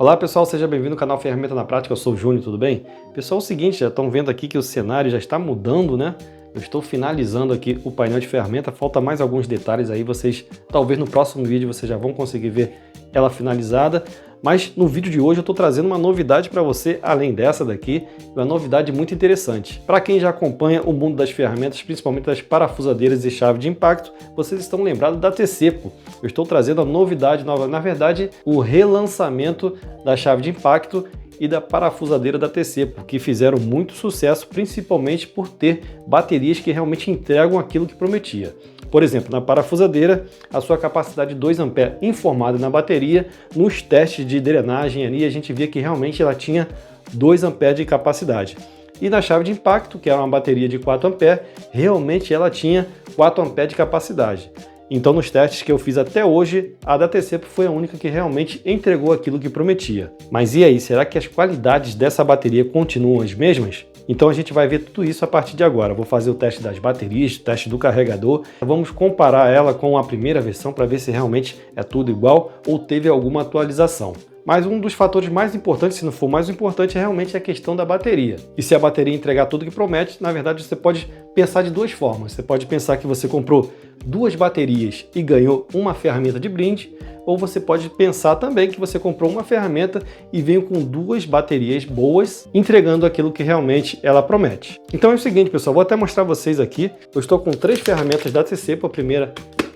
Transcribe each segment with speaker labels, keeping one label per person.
Speaker 1: Olá pessoal, seja bem-vindo ao canal Ferramenta na Prática, eu sou o Júnior, tudo bem? Pessoal, é o seguinte, já estão vendo aqui que o cenário já está mudando, né? Eu estou finalizando aqui o painel de ferramenta, falta mais alguns detalhes aí, vocês, talvez no próximo vídeo vocês já vão conseguir ver ela finalizada. Mas no vídeo de hoje eu estou trazendo uma novidade para você, além dessa daqui, uma novidade muito interessante. Para quem já acompanha o mundo das ferramentas, principalmente das parafusadeiras e chave de impacto, vocês estão lembrados da TC, pô. Eu estou trazendo a novidade nova, na verdade, o relançamento da chave de impacto e da parafusadeira da TC, porque fizeram muito sucesso, principalmente por ter baterias que realmente entregam aquilo que prometia. Por exemplo, na parafusadeira, a sua capacidade de 2 A informada na bateria, nos testes de drenagem ali, a gente via que realmente ela tinha 2 A de capacidade. E na chave de impacto, que era uma bateria de 4 A, realmente ela tinha 4 A de capacidade. Então, nos testes que eu fiz até hoje, a da TC foi a única que realmente entregou aquilo que prometia. Mas e aí, será que as qualidades dessa bateria continuam as mesmas? Então a gente vai ver tudo isso a partir de agora. Vou fazer o teste das baterias, o teste do carregador. Vamos comparar ela com a primeira versão para ver se realmente é tudo igual ou teve alguma atualização. Mas um dos fatores mais importantes, se não for mais importante, é realmente a questão da bateria. E se a bateria entregar tudo que promete, na verdade você pode pensar de duas formas. Você pode pensar que você comprou 2 baterias e ganhou uma ferramenta de brinde, ou você pode pensar também que você comprou uma ferramenta e veio com 2 baterias boas, entregando aquilo que realmente ela promete. Então é o seguinte, pessoal, vou até mostrar vocês aqui. Eu estou com 3 ferramentas da TC, a primeira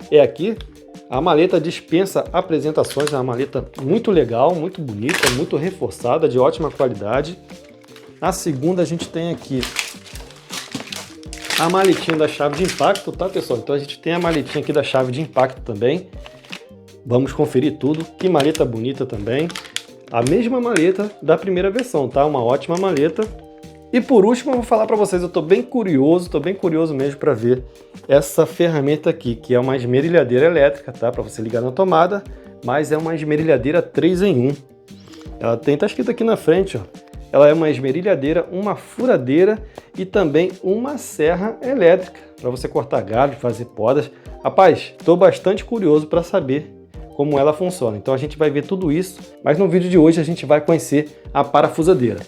Speaker 1: é aqui. A maleta dispensa apresentações, é uma maleta muito legal, muito bonita, muito reforçada, de ótima qualidade. Na segunda a gente tem aqui a maletinha da chave de impacto, tá pessoal? Então a gente tem a maletinha aqui da chave de impacto também. Vamos conferir tudo. Que maleta bonita também. A mesma maleta da primeira versão, tá? Uma ótima maleta. E por último eu vou falar para vocês, eu estou bem curioso mesmo para ver essa ferramenta aqui, que é uma esmerilhadeira elétrica, tá? Para você ligar na tomada, mas é uma esmerilhadeira 3 em 1. Ela tá escrito aqui na frente, ó. Ela é uma esmerilhadeira, uma furadeira e também uma serra elétrica para você cortar galho, fazer podas. Rapaz, estou bastante curioso para saber como ela funciona. Então a gente vai ver tudo isso, mas no vídeo de hoje a gente vai conhecer a parafusadeira.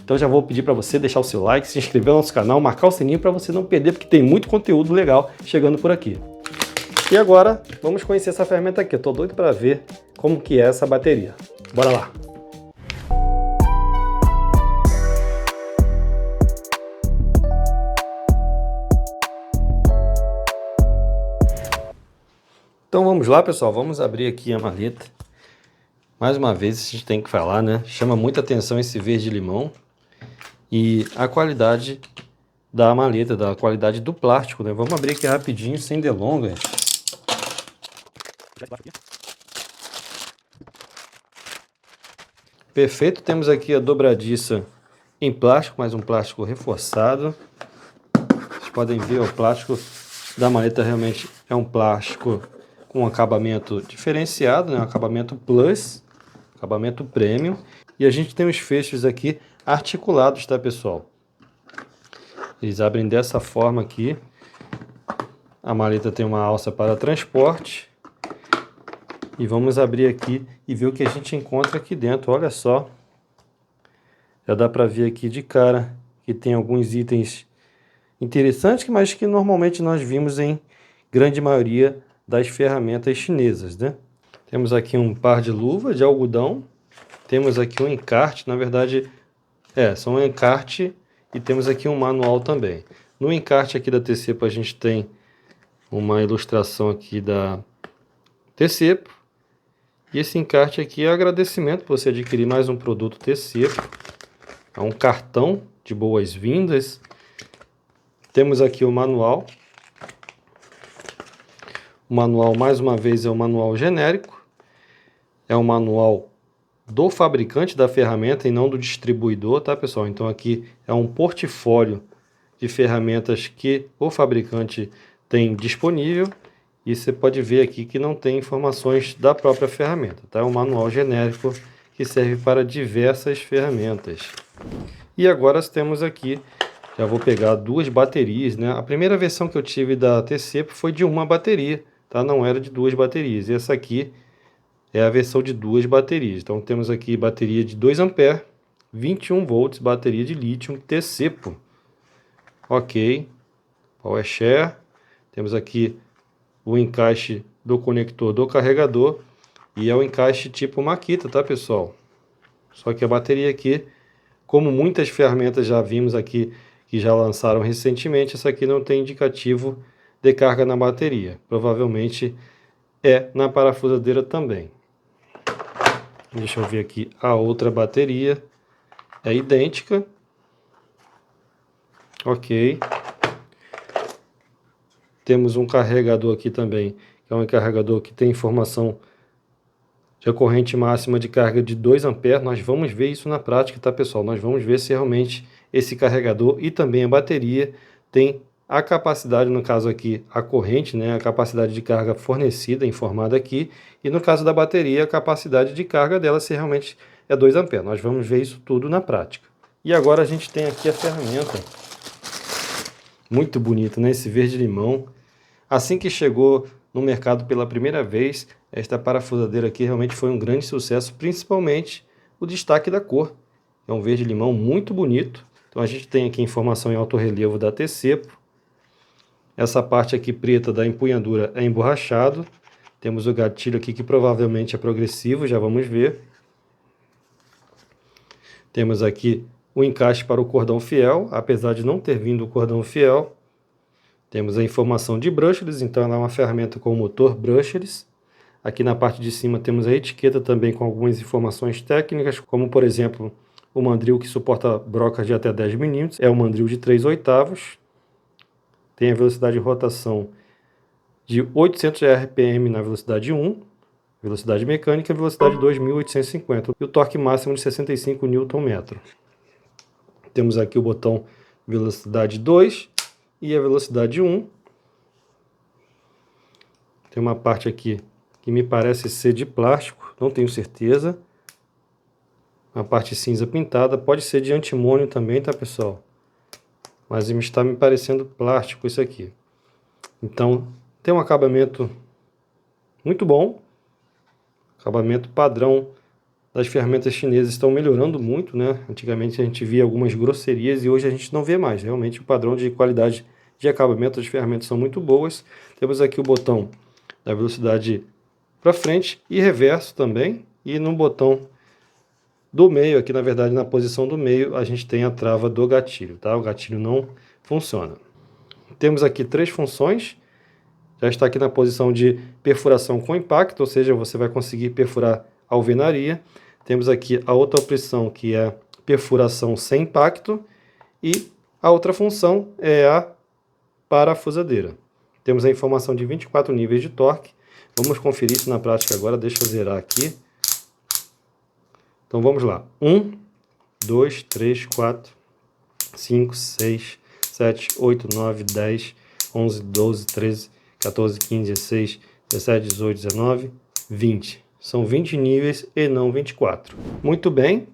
Speaker 1: Então já vou pedir para você deixar o seu like, se inscrever no nosso canal, marcar o sininho para você não perder, porque tem muito conteúdo legal chegando por aqui. E agora vamos conhecer essa ferramenta aqui. Eu tô doido para ver como que é essa bateria. Bora lá! Então vamos lá, pessoal, vamos abrir aqui a maleta. Mais uma vez a gente tem que falar, né? Chama muita atenção esse verde-limão e a qualidade da maleta, da qualidade do plástico, né? Vamos abrir aqui rapidinho, sem delongas. Perfeito, temos aqui a dobradiça em plástico, mais um plástico reforçado. Vocês podem ver, o plástico da maleta realmente é um plástico com um acabamento diferenciado, né? Um acabamento plus, acabamento premium. E a gente tem os fechos aqui articulados, tá, pessoal? Eles abrem dessa forma aqui. A maleta tem uma alça para transporte. E vamos abrir aqui e ver o que a gente encontra aqui dentro. Olha só. Já dá para ver aqui de cara que tem alguns itens interessantes, mas que normalmente nós vimos em grande maioria das ferramentas chinesas, né? Temos aqui um par de luvas de algodão, temos aqui um encarte, na verdade, são um encarte e temos aqui um manual também. No encarte aqui da TC a gente tem uma ilustração aqui da TC, e esse encarte aqui é agradecimento por você adquirir mais um produto TC, é um cartão de boas-vindas. Temos aqui o manual. O manual, mais uma vez, é um manual genérico. É um manual do fabricante da ferramenta e não do distribuidor, tá, pessoal? Então aqui é um portfólio de ferramentas que o fabricante tem disponível. E você pode ver aqui que não tem informações da própria ferramenta, tá? É um manual genérico que serve para diversas ferramentas. E agora temos aqui, já vou pegar 2 baterias, né? A primeira versão que eu tive da TC foi de uma bateria, tá? Não era de 2 baterias. E essa aqui é a versão de 2 baterias. Então temos aqui bateria de 2 A, 21 volts, bateria de lítio T-Cepo. Ok, Power Share. Temos aqui o encaixe do conector do carregador e é o encaixe tipo Makita, tá pessoal? Só que a bateria aqui, como muitas ferramentas já vimos aqui que já lançaram recentemente, essa aqui não tem indicativo de carga na bateria. Provavelmente é na parafusadeira também. Deixa eu ver aqui a outra bateria. É idêntica. Ok. Temos um carregador aqui também, que é um carregador que tem informação de corrente máxima de carga de 2 A. Nós vamos ver isso na prática, tá pessoal? Nós vamos ver se realmente esse carregador e também a bateria tem a capacidade, no caso aqui, a corrente, né, a capacidade de carga fornecida, informada aqui, e no caso da bateria, a capacidade de carga dela se realmente é 2 A. Nós vamos ver isso tudo na prática. E agora a gente tem aqui a ferramenta, muito bonita, né, esse verde-limão. Assim que chegou no mercado pela primeira vez, esta parafusadeira aqui realmente foi um grande sucesso, principalmente o destaque da cor. É um verde-limão muito bonito. Então a gente tem aqui informação em alto relevo da T-Cepo. Essa parte aqui preta da empunhadura é emborrachado. Temos o gatilho aqui que provavelmente é progressivo, já vamos ver. Temos aqui o encaixe para o cordão fiel, apesar de não ter vindo o cordão fiel. Temos a informação de brushless, então ela é uma ferramenta com motor brushless. Aqui na parte de cima temos a etiqueta também com algumas informações técnicas, como por exemplo, o mandril que suporta brocas de até 10 mm, é um mandril de 3/8. Tem a velocidade de rotação de 800 RPM na velocidade 1, velocidade mecânica e velocidade 2.850, e o torque máximo de 65 Nm. Temos aqui o botão velocidade 2 e a velocidade 1. Tem uma parte aqui que me parece ser de plástico, não tenho certeza. A parte cinza pintada, pode ser de antimônio também, tá pessoal? Mas está me parecendo plástico isso aqui. Então, tem um acabamento muito bom. Acabamento padrão das ferramentas chinesas estão melhorando muito, né? Antigamente a gente via algumas grosserias e hoje a gente não vê mais. Realmente o padrão de qualidade de acabamento das ferramentas são muito boas. Temos aqui o botão da velocidade para frente e reverso também. E no botão do meio, aqui na verdade na posição do meio, a gente tem a trava do gatilho, tá? O gatilho não funciona. Temos aqui 3 funções. Já está aqui na posição de perfuração com impacto, ou seja, você vai conseguir perfurar a alvenaria. Temos aqui a outra opção que é perfuração sem impacto. E a outra função é a parafusadeira. Temos a informação de 24 níveis de torque. Vamos conferir isso na prática agora. Deixa eu zerar aqui. Então vamos lá. 1, 2, 3, 4, 5, 6, 7, 8, 9, 10, 11, 12, 13, 14, 15, 16, 17, 18, 19, 20. São 20 níveis e não 24. Muito bem.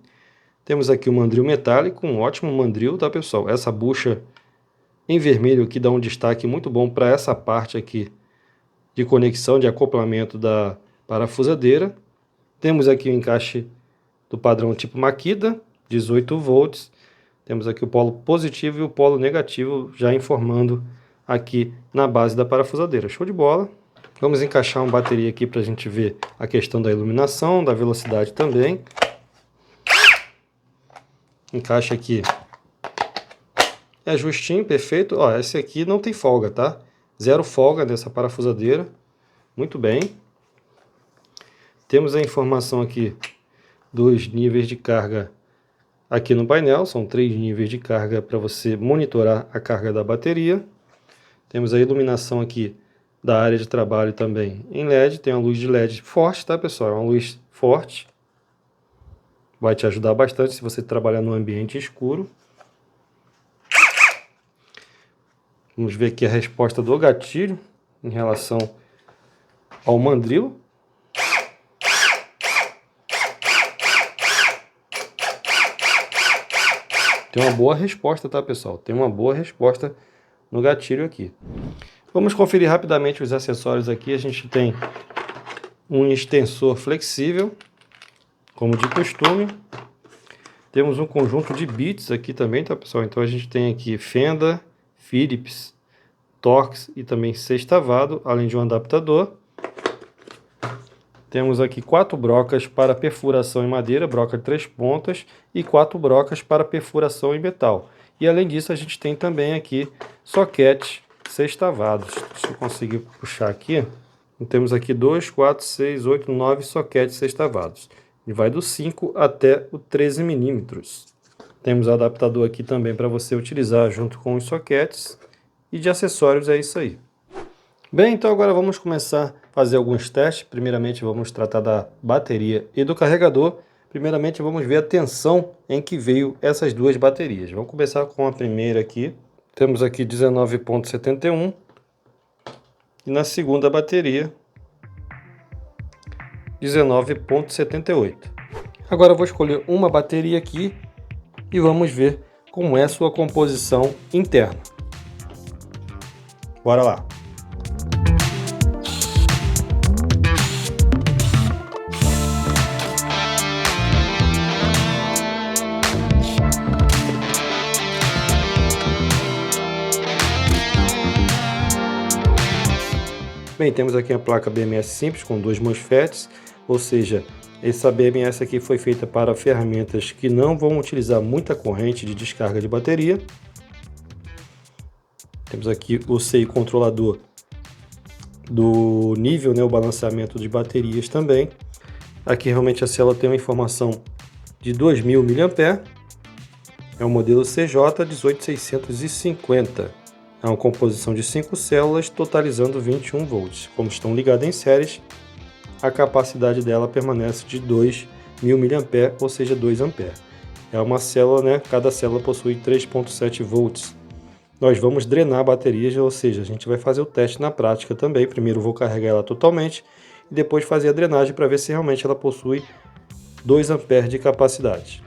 Speaker 1: Temos aqui o mandril metálico, um ótimo mandril, tá pessoal? Essa bucha em vermelho aqui dá um destaque muito bom para essa parte aqui de conexão, de acoplamento da parafusadeira. Temos aqui o encaixe do padrão tipo Makita, 18 volts. Temos aqui o polo positivo e o polo negativo já informando aqui na base da parafusadeira. Show de bola! Vamos encaixar uma bateria aqui para a gente ver a questão da iluminação, da velocidade também. Encaixe aqui. É justinho, perfeito. Ó, esse aqui não tem folga, tá? Zero folga nessa parafusadeira. Muito bem. Temos a informação aqui dos níveis de carga aqui no painel. São 3 níveis de carga para você monitorar a carga da bateria. Temos a iluminação aqui da área de trabalho também em LED. Tem uma luz de LED forte, tá pessoal? É uma luz forte. Vai te ajudar bastante se você trabalhar num ambiente escuro. Vamos ver aqui a resposta do gatilho em relação ao mandril. Tem uma boa resposta, tá pessoal? Tem uma boa resposta no gatilho aqui. Vamos conferir rapidamente os acessórios aqui. A gente tem um extensor flexível, como de costume. Temos um conjunto de bits aqui também, tá, pessoal? Então a gente tem aqui fenda, Phillips, Torx e também sextavado, além de um adaptador. Temos aqui 4 brocas para perfuração em madeira, broca de 3 pontas, e 4 brocas para perfuração em metal. E além disso, a gente tem também aqui soquetes sextavados. Deixa eu conseguir puxar aqui. Temos aqui 2, 4, 6, 8, 9 soquetes sextavados. E vai do 5 até o 13 milímetros. Temos adaptador aqui também para você utilizar junto com os soquetes. E de acessórios é isso aí. Bem, então agora vamos começar a fazer alguns testes. Primeiramente vamos tratar da bateria e do carregador. Primeiramente vamos ver a tensão em que veio essas duas baterias. Vamos começar com a primeira aqui. Temos aqui 19,71. E na segunda bateria 19,78. Agora eu vou escolher uma bateria aqui e vamos ver como é a sua composição interna. Bora lá! Bem, temos aqui a placa BMS simples com 2 MOSFETs, ou seja, essa BMS aqui foi feita para ferramentas que não vão utilizar muita corrente de descarga de bateria. Temos aqui o CI controlador do nível, né, o balanceamento de baterias também. Aqui realmente a célula tem uma informação de 2000 mAh, é o modelo CJ18650. É uma composição de 5 células, totalizando 21 volts. Como estão ligadas em séries, a capacidade dela permanece de 2000 mAh, ou seja, 2 A. É uma célula, né? Cada célula possui 3,7 volts. Nós vamos drenar a bateria, ou seja, a gente vai fazer o teste na prática também. Primeiro vou carregar ela totalmente e depois fazer a drenagem para ver se realmente ela possui 2 A de capacidade.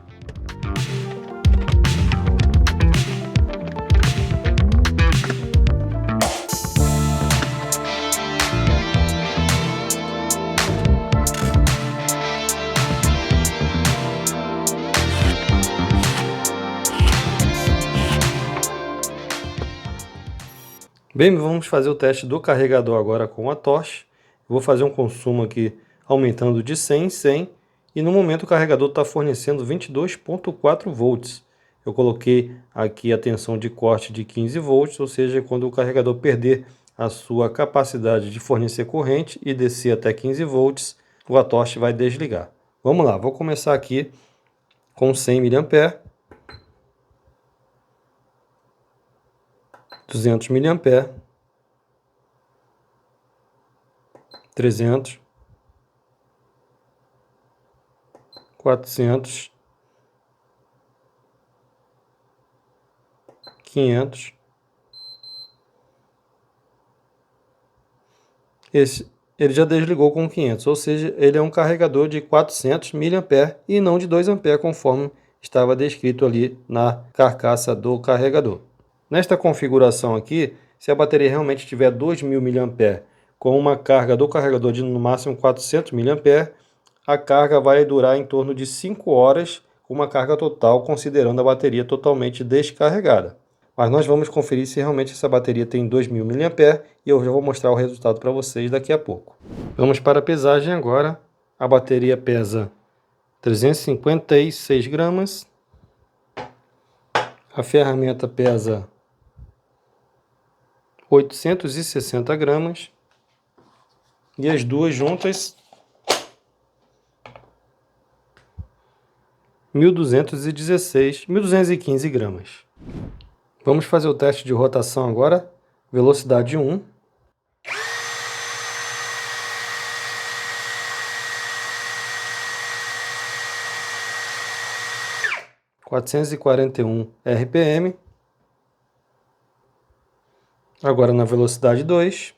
Speaker 1: Bem, vamos fazer o teste do carregador agora com a Torch. Vou fazer um consumo aqui aumentando de 100 em 100 e no momento o carregador está fornecendo 22,4 volts. Eu coloquei aqui a tensão de corte de 15 volts, ou seja, quando o carregador perder a sua capacidade de fornecer corrente e descer até 15 volts, o Torch vai desligar. Vamos lá, vou começar aqui com 100 mA. 200 mA, 300, 400, 500. Ele já desligou com 500, ou seja, ele é um carregador de 400 mA e não de 2 A, conforme estava descrito ali na carcaça do carregador. Nesta configuração aqui, se a bateria realmente tiver 2000 mAh com uma carga do carregador de no máximo 400 mAh, a carga vai durar em torno de 5 horas com uma carga total, considerando a bateria totalmente descarregada. Mas nós vamos conferir se realmente essa bateria tem 2000 mAh e eu já vou mostrar o resultado para vocês daqui a pouco. Vamos para a pesagem agora. A bateria pesa 356 gramas. A ferramenta pesa 860 gramas e as duas juntas 1215 gramas. Vamos fazer o teste de rotação agora, velocidade 1. (441 RPM). Agora na velocidade 2.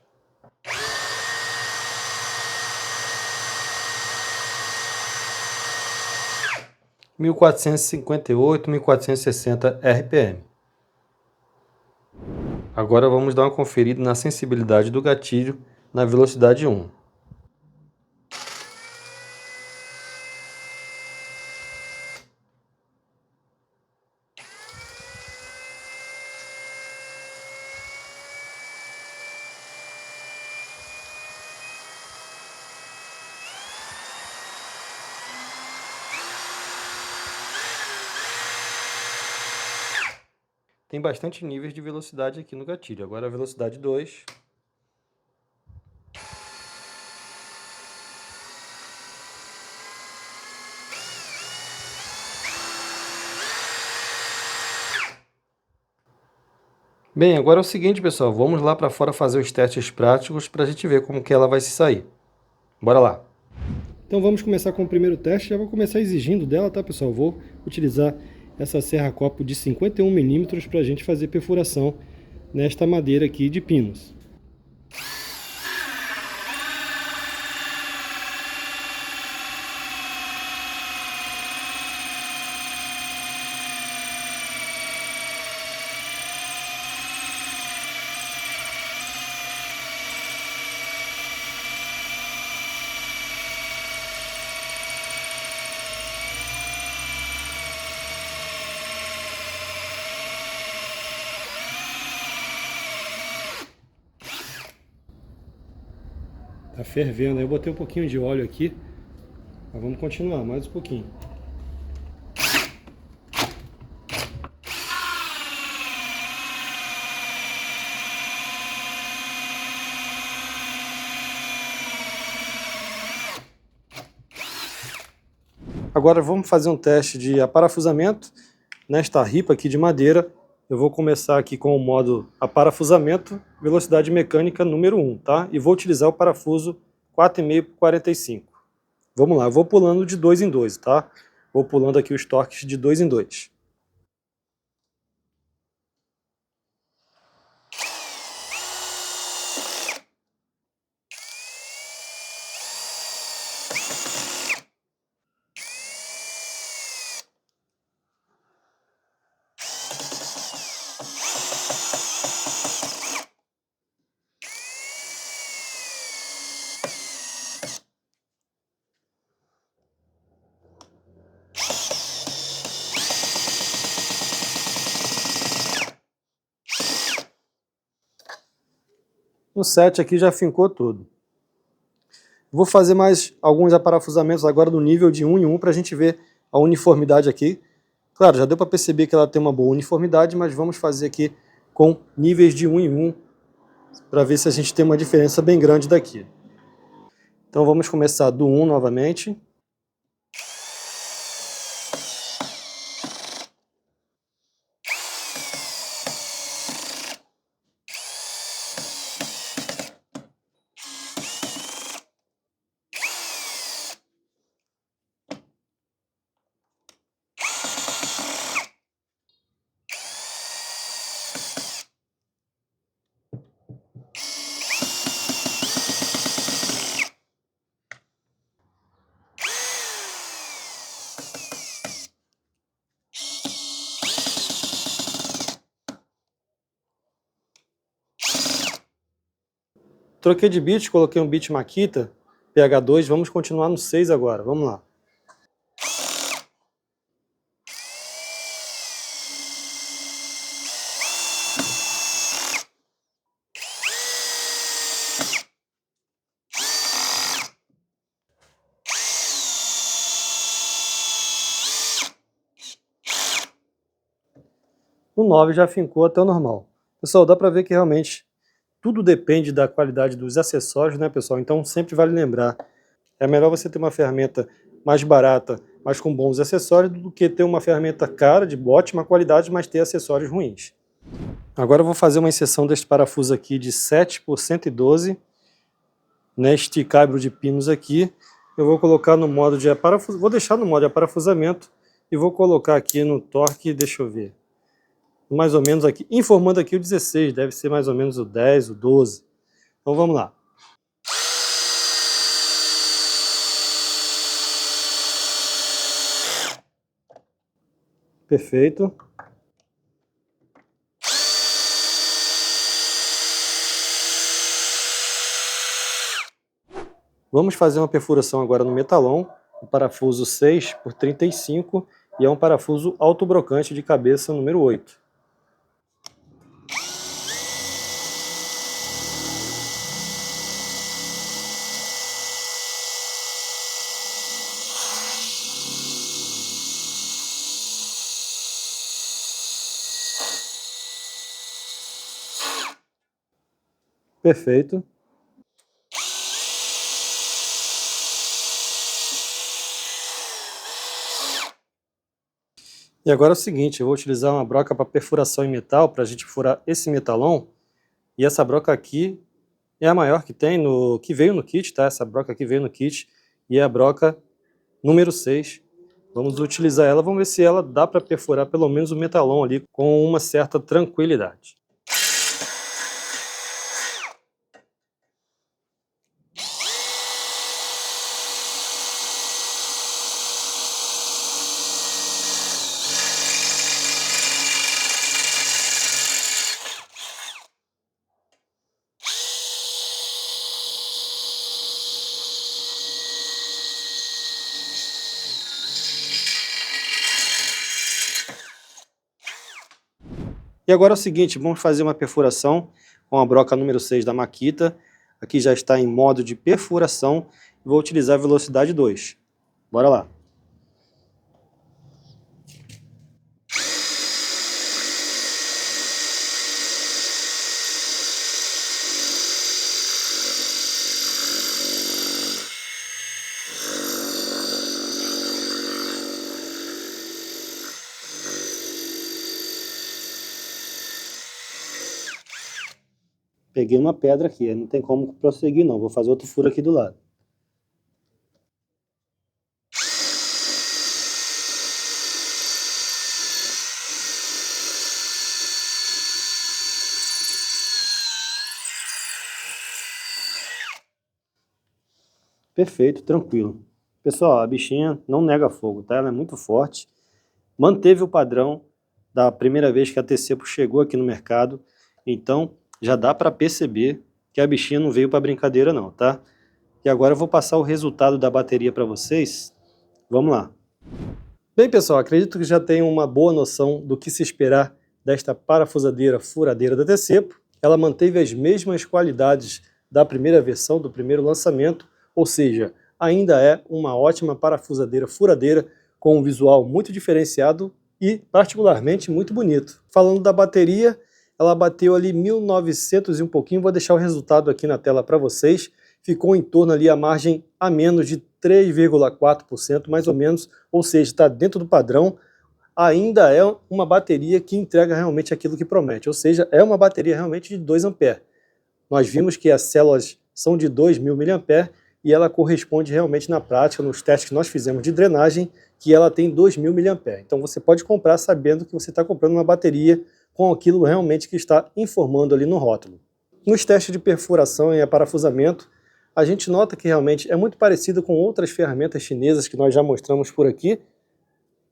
Speaker 1: (1458, 1460 RPM). Agora vamos dar uma conferida na sensibilidade do gatilho na velocidade 1. Tem bastante níveis de velocidade aqui no gatilho. Agora a velocidade 2. Bem, agora é o seguinte, pessoal. Vamos lá para fora fazer os testes práticos para a gente ver como que ela vai se sair. Bora lá. Então vamos começar com o primeiro teste. Já vou começar exigindo dela, tá, pessoal? Vou utilizar essa serra-copo de 51 milímetros para a gente fazer perfuração nesta madeira aqui de pinos. Tá fervendo, eu botei um pouquinho de óleo aqui, mas vamos continuar, mais um pouquinho. Agora vamos fazer um teste de aparafusamento nesta ripa aqui de madeira. Eu vou começar aqui com o modo aparafusamento, velocidade mecânica número 1, tá? E vou utilizar o parafuso 4,5 por 45. Vamos lá, eu vou pulando de 2 em 2, tá? Vou pulando aqui os torques de 2 em 2. No 7 aqui já fincou tudo. Vou fazer mais alguns aparafusamentos agora do nível de 1 em 1 para a gente ver a uniformidade aqui. Claro, já deu para perceber que ela tem uma boa uniformidade, mas vamos fazer aqui com níveis de 1 em 1 para ver se a gente tem uma diferença bem grande daqui. Então vamos começar do 1 novamente. Troquei de bit, coloquei um bit Makita, PH2, vamos continuar no 6 agora, vamos lá. O 9 já fincou até o normal. Pessoal, dá para ver que realmente tudo depende da qualidade dos acessórios, né, pessoal? Então sempre vale lembrar, é melhor você ter uma ferramenta mais barata, mas com bons acessórios, do que ter uma ferramenta cara, de ótima qualidade, mas ter acessórios ruins. Agora eu vou fazer uma inserção deste parafuso aqui de 7 por 112, neste caibro de pinos aqui. Eu vou colocar no modo de aparafusamento, vou deixar no modo de aparafusamento e vou colocar aqui no torque, deixa eu ver, mais ou menos aqui, informando aqui o 16, deve ser mais ou menos o 10, o 12. Então vamos lá. Perfeito. Vamos fazer uma perfuração agora no metalon, o parafuso 6 por 35 e é um parafuso autobrocante de cabeça número 8. Perfeito. E agora é o seguinte, eu vou utilizar uma broca para perfuração em metal, para a gente furar esse metalon. E essa broca aqui é a maior que tem, que veio no kit, tá? Essa broca aqui veio no kit e é a broca número 6. Vamos utilizar ela, vamos ver se ela dá para perfurar pelo menos o metalon ali com uma certa tranquilidade. E agora é o seguinte, vamos fazer uma perfuração com a broca número 6 da Makita. Aqui já está em modo de perfuração. Vou utilizar a velocidade 2. Bora lá. Peguei uma pedra aqui, não tem como prosseguir não, vou fazer outro furo aqui do lado. Perfeito, tranquilo. Pessoal, a bichinha não nega fogo, tá? Ela é muito forte, manteve o padrão da primeira vez que a T-Cepo chegou aqui no mercado, então já dá para perceber que a bichinha não veio para brincadeira não, tá? E agora eu vou passar o resultado da bateria para vocês. Vamos lá. Bem, pessoal, acredito que já tenham uma boa noção do que se esperar desta parafusadeira furadeira da T-Cepo. Ela manteve as mesmas qualidades da primeira versão, do primeiro lançamento, ou seja, ainda é uma ótima parafusadeira furadeira com um visual muito diferenciado e particularmente muito bonito. Falando da bateria, ela bateu ali 1900 e um pouquinho, vou deixar o resultado aqui na tela para vocês. Ficou em torno ali a margem a menos de 3,4% mais ou menos, ou seja, está dentro do padrão. Ainda é uma bateria que entrega realmente aquilo que promete, ou seja, é uma bateria realmente de 2 A. Nós vimos que as células são de 2.000 mAh e ela corresponde realmente na prática, nos testes que nós fizemos de drenagem, que ela tem 2.000 mAh. Então você pode comprar sabendo que você está comprando uma bateria com aquilo realmente que está informando ali no rótulo. Nos testes de perfuração e parafusamento, a gente nota que realmente é muito parecido com outras ferramentas chinesas que nós já mostramos por aqui,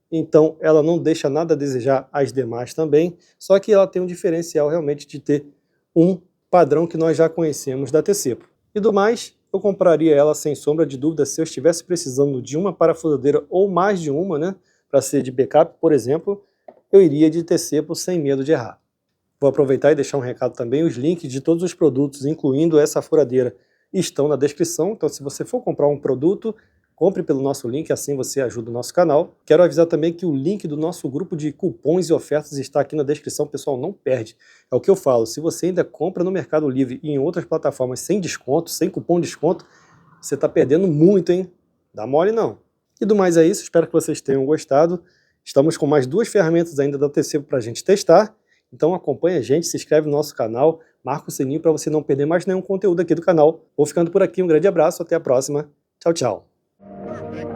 Speaker 1: então ela não deixa nada a desejar as demais também, só que ela tem um diferencial realmente de ter um padrão que nós já conhecemos da T-Cepo. E do mais, eu compraria ela sem sombra de dúvida se eu estivesse precisando de uma parafusadeira ou mais de uma, né, para ser de backup, por exemplo, eu iria de T-Cepo sem medo de errar. Vou aproveitar e deixar um recado também, os links de todos os produtos, incluindo essa furadeira, estão na descrição, então se você for comprar um produto, compre pelo nosso link, assim você ajuda o nosso canal. Quero avisar também que o link do nosso grupo de cupons e ofertas está aqui na descrição, pessoal, não perde. É o que eu falo, se você ainda compra no Mercado Livre e em outras plataformas sem desconto, sem cupom de desconto, você está perdendo muito, hein? Dá mole não. E do mais é isso, espero que vocês tenham gostado. Estamos com mais 2 ferramentas ainda da T-Cepo para a gente testar. Então acompanha a gente, se inscreve no nosso canal, marca o sininho para você não perder mais nenhum conteúdo aqui do canal. Vou ficando por aqui, um grande abraço, até a próxima. Tchau, tchau.